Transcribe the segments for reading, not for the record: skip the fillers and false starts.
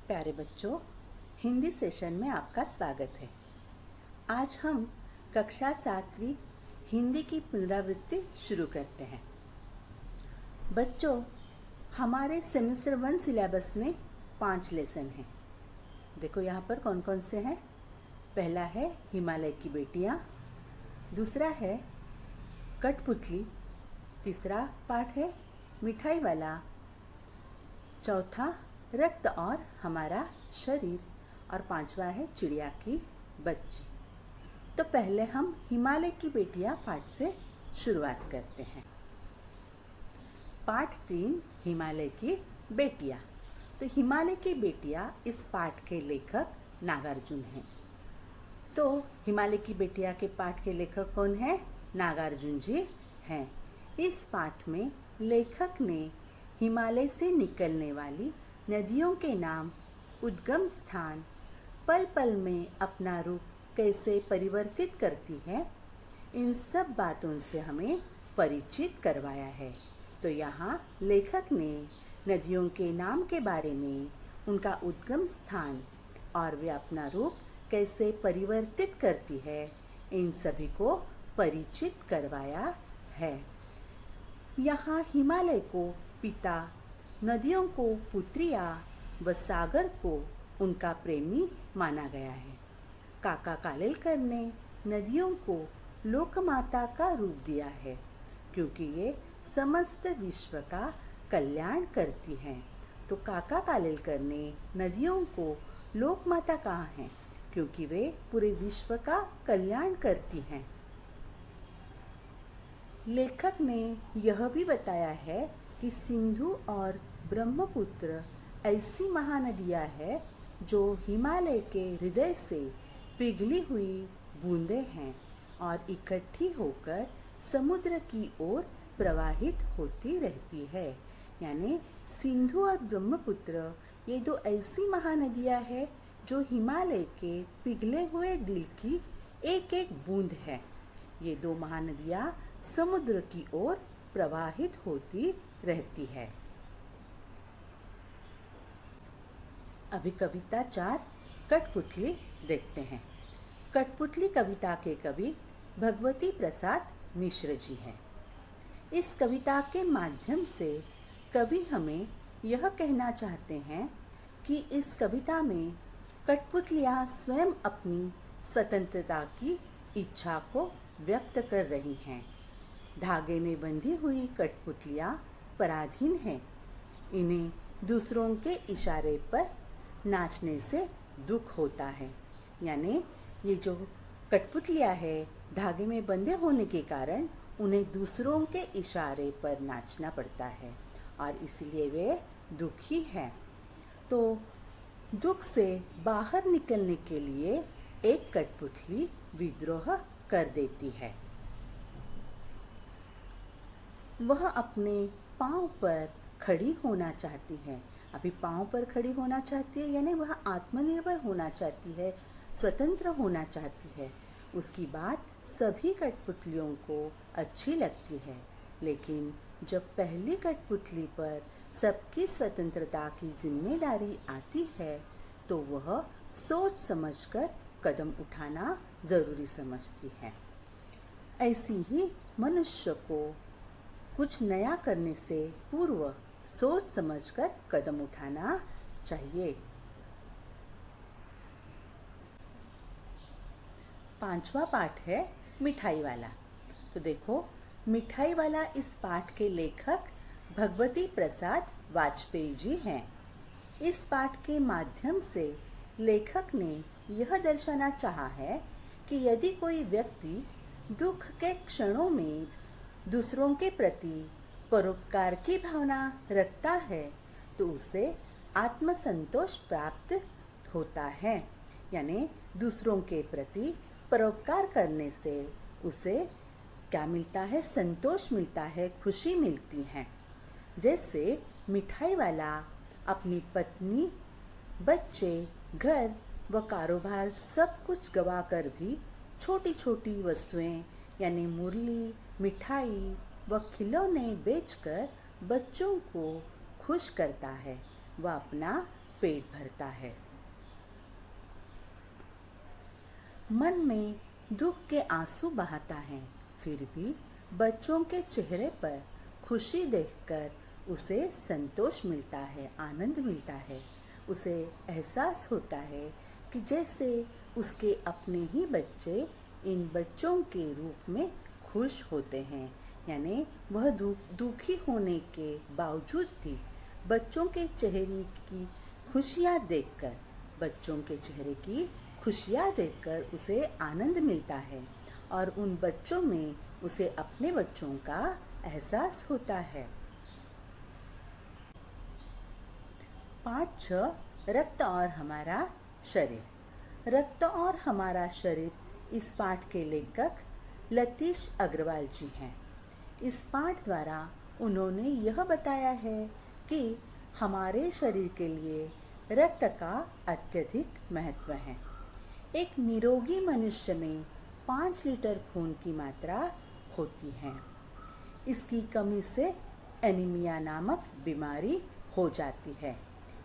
प्यारे बच्चों, हिंदी सेशन में आपका स्वागत है। आज हम कक्षा 7वीं हिंदी की पुनरावृत्ति शुरू करते हैं। बच्चों, हमारे सेमेस्टर 1 सिलेबस में 5 लेसन हैं। देखो यहाँ पर कौन कौन से हैं। पहला है हिमालय की बेटियाँ, दूसरा है कठपुतली, तीसरा पाठ है मिठाई वाला, चौथा रक्त और हमारा शरीर और पांचवा है चिड़िया की बच्ची। तो पहले हम हिमालय की बेटियां पाठ से शुरुआत करते हैं। पाठ 3 हिमालय की बेटियां। तो हिमालय की बेटियां इस पाठ के लेखक नागार्जुन हैं। तो हिमालय की बेटियां के पाठ के लेखक कौन है? नागार्जुन जी हैं। इस पाठ में लेखक ने हिमालय से निकलने वाली नदियों के नाम, उद्गम स्थान, पल पल में अपना रूप कैसे परिवर्तित करती है, इन सब बातों से हमें परिचित करवाया है। तो यहाँ लेखक ने नदियों के नाम के बारे में, उनका उद्गम स्थान और वे अपना रूप कैसे परिवर्तित करती है, इन सभी को परिचित करवाया है। यहाँ हिमालय को पिता, नदियों को पुत्रिया व सागर को उनका प्रेमी माना गया है। काका कालेलकर ने नदियों को लोकमाता का रूप दिया है, क्योंकि ये समस्त विश्व का कल्याण करती हैं। तो काका कालेलकर ने नदियों को लोकमाता कहा है, क्योंकि वे पूरे विश्व का कल्याण करती हैं। लेखक ने यह भी बताया है कि सिंधु और ब्रह्मपुत्र ऐसी महानदियाँ हैं जो हिमालय के हृदय से पिघली हुई बूंदें हैं और इकट्ठी होकर समुद्र की ओर प्रवाहित होती रहती है। यानी सिंधु और ब्रह्मपुत्र ये दो ऐसी महानदियाँ हैं जो हिमालय के पिघले हुए दिल की एक एक बूंद है। ये दो महानदियाँ समुद्र की ओर प्रवाहित होती रहती है। अभी कविता 4 कठपुतली देखते हैं। कठपुतली कविता के कवि भगवती प्रसाद मिश्र जी हैं। इस कविता के माध्यम से कवि हमें यह कहना चाहते हैं कि इस कविता में कठपुतलियाँ स्वयं अपनी स्वतंत्रता की इच्छा को व्यक्त कर रही हैं। धागे में बंधी हुई कठपुतलियाँ पराधीन हैं। इन्हें दूसरों के इशारे पर नाचने से दुख होता है। यानी ये जो कठपुतलियाँ है, धागे में बंधे होने के कारण उन्हें दूसरों के इशारे पर नाचना पड़ता है और इसलिए वे दुखी हैं। तो दुख से बाहर निकलने के लिए एक कठपुतली विद्रोह कर देती है। वह अपने पाँव पर खड़ी होना चाहती है। अभी पाँव पर खड़ी होना चाहती है, यानी वह आत्मनिर्भर होना चाहती है, स्वतंत्र होना चाहती है। उसकी बात सभी कठपुतलियों को अच्छी लगती है, लेकिन जब पहली कठपुतली पर सबकी स्वतंत्रता की जिम्मेदारी आती है तो वह सोच समझकर कदम उठाना ज़रूरी समझती है। ऐसी ही मनुष्य को कुछ नया करने से पूर्व सोच समझकर कदम उठाना चाहिए। 5वां पाठ है मिठाई वाला। तो देखो, मिठाई वाला इस पाठ के लेखक भगवती प्रसाद वाजपेयी जी हैं। इस पाठ के माध्यम से लेखक ने यह दर्शाना चाहा है कि यदि कोई व्यक्ति दुख के क्षणों में दूसरों के प्रति परोपकार की भावना रखता है तो उसे आत्मसंतोष प्राप्त होता है। यानी दूसरों के प्रति परोपकार करने से उसे क्या मिलता है? संतोष मिलता है, खुशी मिलती है। जैसे मिठाई वाला अपनी पत्नी, बच्चे, घर व कारोबार सब कुछ गवाकर भी छोटी छोटी वस्तुएं यानी मुरली, मिठाई व खिलौने बेचकर बच्चों को खुश करता है। वह अपना पेट भरता है। मन में दुख के आंसू बहाता है, फिर भी बच्चों के चेहरे पर खुशी देखकर उसे संतोष मिलता है, आनंद मिलता है। उसे एहसास होता है कि जैसे उसके अपने ही बच्चे इन बच्चों के रूप में खुश होते हैं। यानी वह दुखी होने के बावजूद भी बच्चों के चेहरे की खुशियाँ देखकर उसे आनंद मिलता है और उन बच्चों में उसे अपने बच्चों का एहसास होता है। पाठ 6, रक्त और हमारा शरीर। रक्त और हमारा शरीर इस पाठ के लेखक लतीश अग्रवाल जी हैं। इस पाठ द्वारा उन्होंने यह बताया है कि हमारे शरीर के लिए रक्त का अत्यधिक महत्व है। एक निरोगी मनुष्य में 5 लीटर खून की मात्रा होती है। इसकी कमी से एनीमिया नामक बीमारी हो जाती है।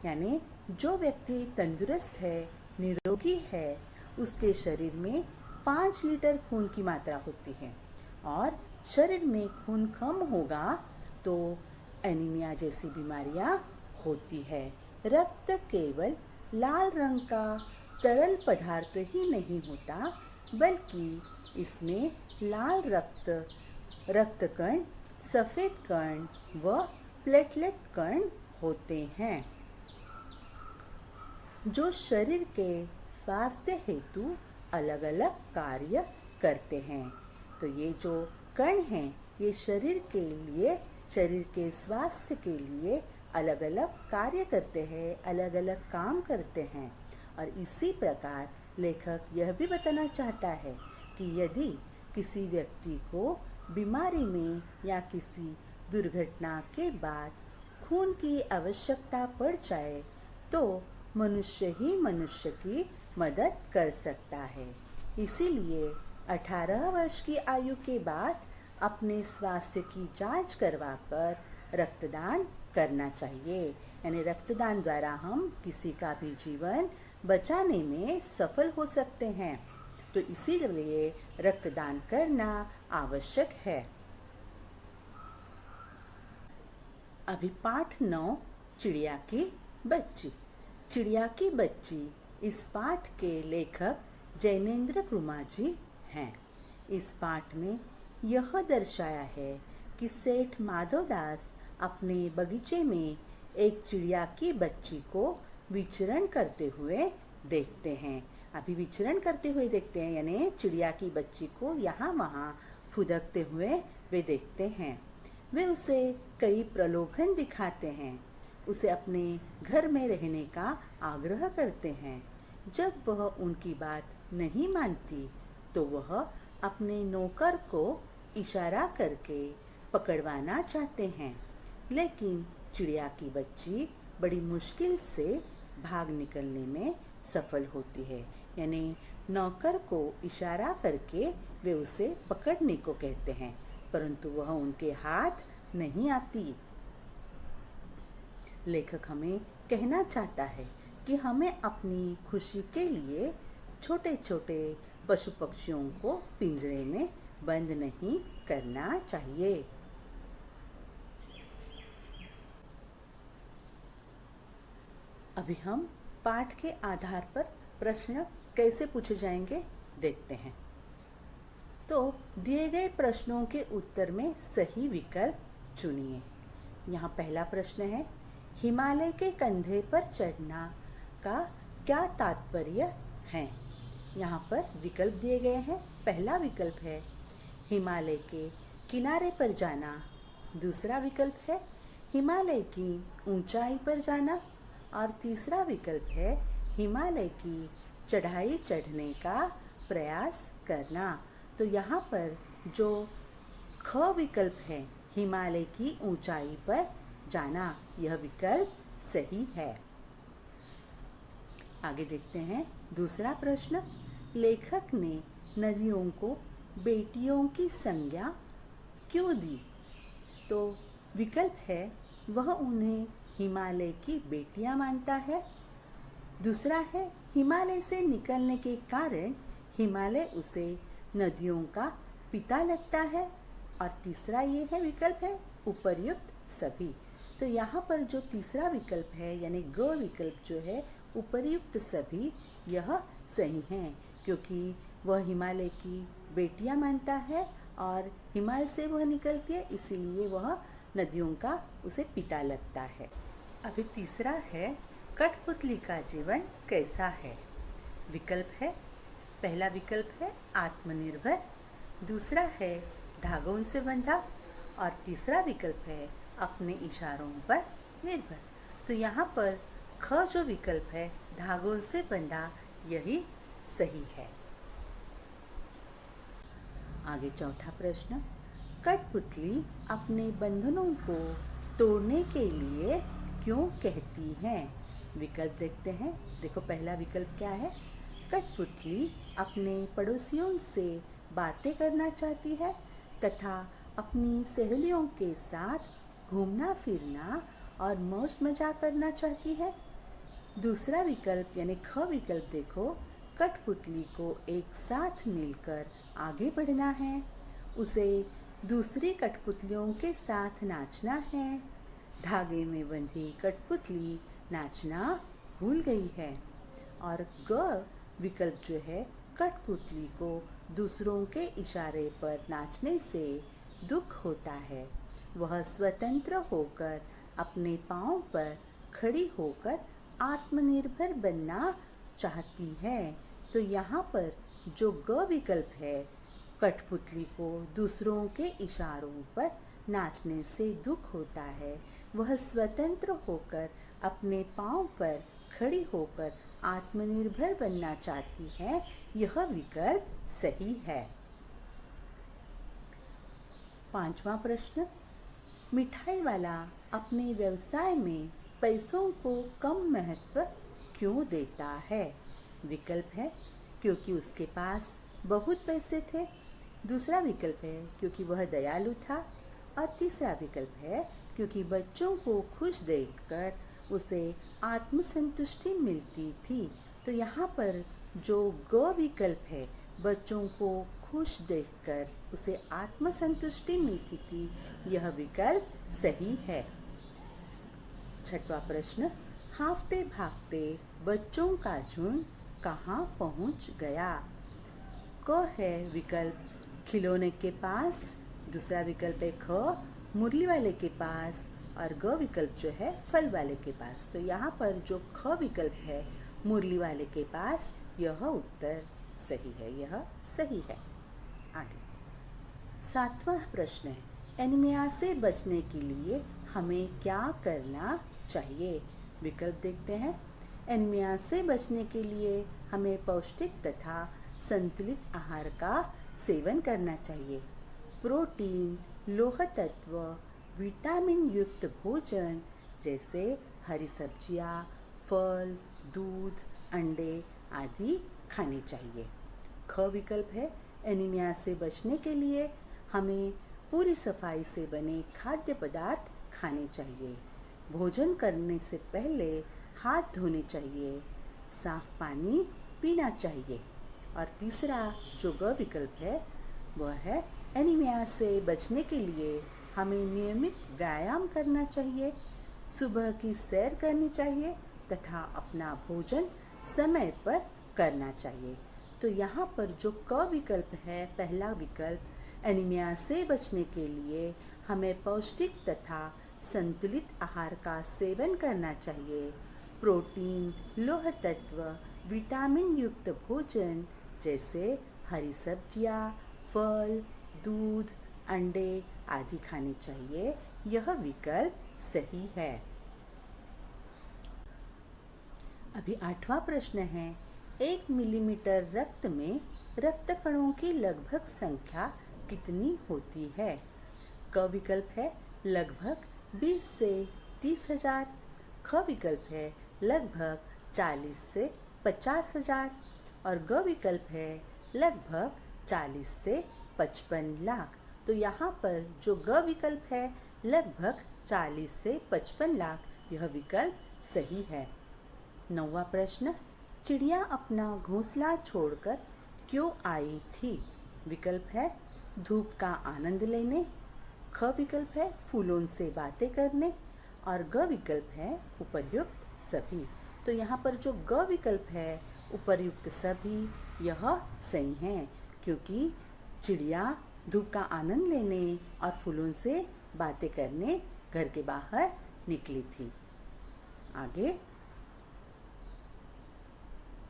यानी जो व्यक्ति तंदुरुस्त है, निरोगी है, उसके शरीर में 5 लीटर खून की मात्रा होती है और शरीर में खून कम होगा तो एनीमिया जैसी बीमारियां होती है। रक्त केवल लाल रंग का तरल पदार्थ ही नहीं होता, बल्कि इसमें लाल रक्त कण, सफ़ेद कण व प्लेटलेट कण होते हैं जो शरीर के स्वास्थ्य हेतु अलग अलग कार्य करते हैं। तो ये जो कण हैं ये शरीर के स्वास्थ्य के लिए अलग अलग कार्य करते हैं, अलग अलग काम करते हैं। और इसी प्रकार लेखक यह भी बताना चाहता है कि यदि किसी व्यक्ति को बीमारी में या किसी दुर्घटना के बाद खून की आवश्यकता पड़ जाए तो मनुष्य ही मनुष्य की मदद कर सकता है। इसीलिए 18 वर्ष की आयु के बाद अपने स्वास्थ्य की जांच करवाकर रक्तदान करना चाहिए। यानी रक्तदान द्वारा हम किसी का भी जीवन बचाने में सफल हो सकते हैं। तो इसीलिए रक्तदान करना आवश्यक है। अभी पाठ 9, चिड़िया की बच्ची। चिड़िया की बच्ची इस पाठ के लेखक जैनेन्द्र कुमार जी हैं। इस पाठ में यह दर्शाया है कि सेठ माधवदास अपने बगीचे में एक चिड़िया की बच्ची को विचरण करते हुए देखते हैं। अभी विचरण करते हुए देखते हैं, यानी चिड़िया की बच्ची को यहाँ वहाँ फुदकते हुए वे देखते हैं। वे उसे कई प्रलोभन दिखाते हैं, उसे अपने घर में रहने का आग्रह करते हैं। जब वह उनकी बात नहीं मानती तो वह अपने नौकर को इशारा करके पकड़वाना चाहते हैं, लेकिन चिड़िया की बच्ची बड़ी मुश्किल से भाग निकलने में सफल होती है। यानी नौकर को इशारा करके वे उसे पकड़ने को कहते हैं, परंतु वह उनके हाथ नहीं आती। लेखक हमें कहना चाहता है कि हमें अपनी खुशी के लिए छोटे छोटे पशु पक्षियों को पिंजरे में बंद नहीं करना चाहिए। अभी हम पाठ के आधार पर प्रश्न कैसे पूछे जाएंगे देखते हैं। तो दिए गए प्रश्नों के उत्तर में सही विकल्प चुनिए। यहाँ पहला प्रश्न है, हिमालय के कंधे पर चढ़ना का क्या तात्पर्य है। यहाँ पर विकल्प दिए गए हैं। पहला विकल्प है हिमालय के किनारे पर जाना, दूसरा विकल्प है हिमालय की ऊंचाई पर जाना और तीसरा विकल्प है हिमालय की चढ़ाई चढ़ने का प्रयास करना। तो यहाँ पर जो ख विकल्प है हिमालय की ऊंचाई पर जाना, यह विकल्प सही है। आगे देखते हैं दूसरा प्रश्न, लेखक ने नदियों को बेटियों की संज्ञा क्यों दी। तो विकल्प है वह उन्हें हिमालय की बेटियां मानता है, दूसरा है हिमालय से निकलने के कारण हिमालय उसे नदियों का पिता लगता है। और तीसरा ये है विकल्प है उपर्युक्त सभी। तो यहाँ पर जो तीसरा विकल्प है यानी ग विकल्प जो है उपर्युक्त सभी, यह सही है, क्योंकि वह हिमालय की बेटियां मानता है और हिमालय से वह निकलती है, इसीलिए वह नदियों का उसे पिता लगता है। अभी तीसरा है कठपुतली का जीवन कैसा है। विकल्प है, पहला विकल्प है आत्मनिर्भर, दूसरा है धागों से बंधा और तीसरा विकल्प है अपने इशारों पर निर्भर। तो यहाँ पर ख जो विकल्प है धागों से बंधा, यही सही है। आगे चौथा प्रश्न, कठपुतली अपने बंधनों को तोड़ने के लिए क्यों कहती है। विकल्प देखते हैं। देखो पहला विकल्प क्या है, कठपुतली अपने पड़ोसियों से बातें करना चाहती है तथा अपनी सहेलियों के साथ घूमना फिरना और मौज मजाक करना चाहती है। दूसरा विकल्प यानी ख विकल्प देखो, कठपुतली को एक साथ मिलकर आगे बढ़ना है, उसे दूसरी कठपुतलियों के साथ नाचना है। धागे में बंधी कठपुतली नाचना भूल गई है। और ग विकल्प जो है, कठपुतली को दूसरों के इशारे पर नाचने से दुख होता है, वह स्वतंत्र होकर अपने पाँव पर खड़ी होकर आत्मनिर्भर बनना चाहती है। तो यहाँ पर जो ग विकल्प है, कठपुतली को दूसरों के इशारों पर नाचने से दुख होता है, वह स्वतंत्र होकर अपने पाँव पर खड़ी होकर आत्मनिर्भर बनना चाहती है, यह विकल्प सही है। पांचवा प्रश्न, मिठाई वाला अपने व्यवसाय में पैसों को कम महत्व क्यों देता है। विकल्प है, क्योंकि उसके पास बहुत पैसे थे। दूसरा विकल्प है, क्योंकि वह दयालु था। और तीसरा विकल्प है, क्योंकि बच्चों को खुश देखकर उसे आत्मसंतुष्टि मिलती थी। तो यहाँ पर जो ग विकल्प है, बच्चों को खुश देखकर उसे आत्मसंतुष्टि मिलती थी, यह विकल्प सही है। छठवां प्रश्न, हाँफते भागते बच्चों का झुंड कहाँ पहुँच गया। क है विकल्प खिलौने के पास, दूसरा विकल्प है ख मुरली वाले के पास और ग विकल्प जो है फल वाले के पास। तो यहाँ पर जो ख विकल्प है मुरली वाले के पास, यह उत्तर सही है, यह सही है। आगे सातवां प्रश्न है, एनीमिया से बचने के लिए हमें क्या करना चाहिए। विकल्प देखते हैं। एनीमिया से बचने के लिए हमें पौष्टिक तथा संतुलित आहार का सेवन करना चाहिए। प्रोटीन, लोह तत्व, विटामिन युक्त भोजन जैसे हरी सब्जियां, फल, दूध, अंडे आदि खाने चाहिए। ख विकल्प है, एनीमिया से बचने के लिए हमें पूरी सफाई से बने खाद्य पदार्थ खाने चाहिए। भोजन करने से पहले हाथ धोने चाहिए, साफ पानी पीना चाहिए। और तीसरा जो ग विकल्प है, वह है एनीमिया से बचने के लिए हमें नियमित व्यायाम करना चाहिए, सुबह की सैर करनी चाहिए तथा अपना भोजन समय पर करना चाहिए। तो यहाँ पर जो क विकल्प है, पहला विकल्प, एनीमिया से बचने के लिए हमें पौष्टिक तथा संतुलित आहार का सेवन करना चाहिए। प्रोटीन, लोह तत्व, विटामिन युक्त भोजन जैसे हरी सब्जियां, फल, दूध, अंडे आदि खाने चाहिए, यह विकल्प सही है। अभी आठवां प्रश्न है, 1 मिलीमीटर रक्त में रक्त कणों की लगभग संख्या कितनी होती है। क विकल्प है लगभग 20 से 30,000, ख विकल्प है लगभग 40 से 50,000 और ग विकल्प है लगभग 40 से 55 लाख। तो यहाँ पर जो ग विकल्प है लगभग 40 से 55 लाख, यह विकल्प सही है। 9वां प्रश्न, चिड़िया अपना घोंसला छोड़कर क्यों आई थी? विकल्प है धूप का आनंद लेने, ख विकल्प है फूलों से बातें करने और ग विकल्प है उपर्युक्त सभी। तो यहाँ पर जो ग विकल्प है उपर्युक्त सभी यह सही है, क्योंकि चिड़िया धूप का आनंद लेने और फूलों से बातें करने घर के बाहर निकली थी। आगे,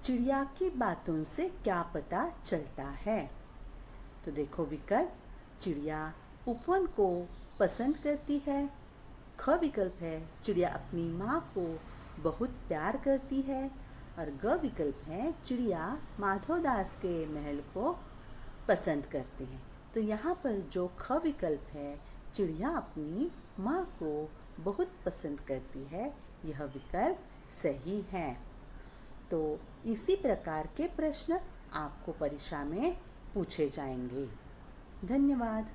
चिड़िया की बातों से क्या पता चलता है? तो देखो विकल्प, चिड़िया उपवन को पसंद करती है। ख विकल्प है चिड़िया अपनी माँ को बहुत प्यार करती है और ग विकल्प है चिड़िया माधवदास के महल को पसंद करते हैं। तो यहाँ पर जो ख विकल्प है चिड़िया अपनी माँ को बहुत पसंद करती है, यह विकल्प सही है। तो इसी प्रकार के प्रश्न आपको परीक्षा में पूछे जाएंगे। धन्यवाद।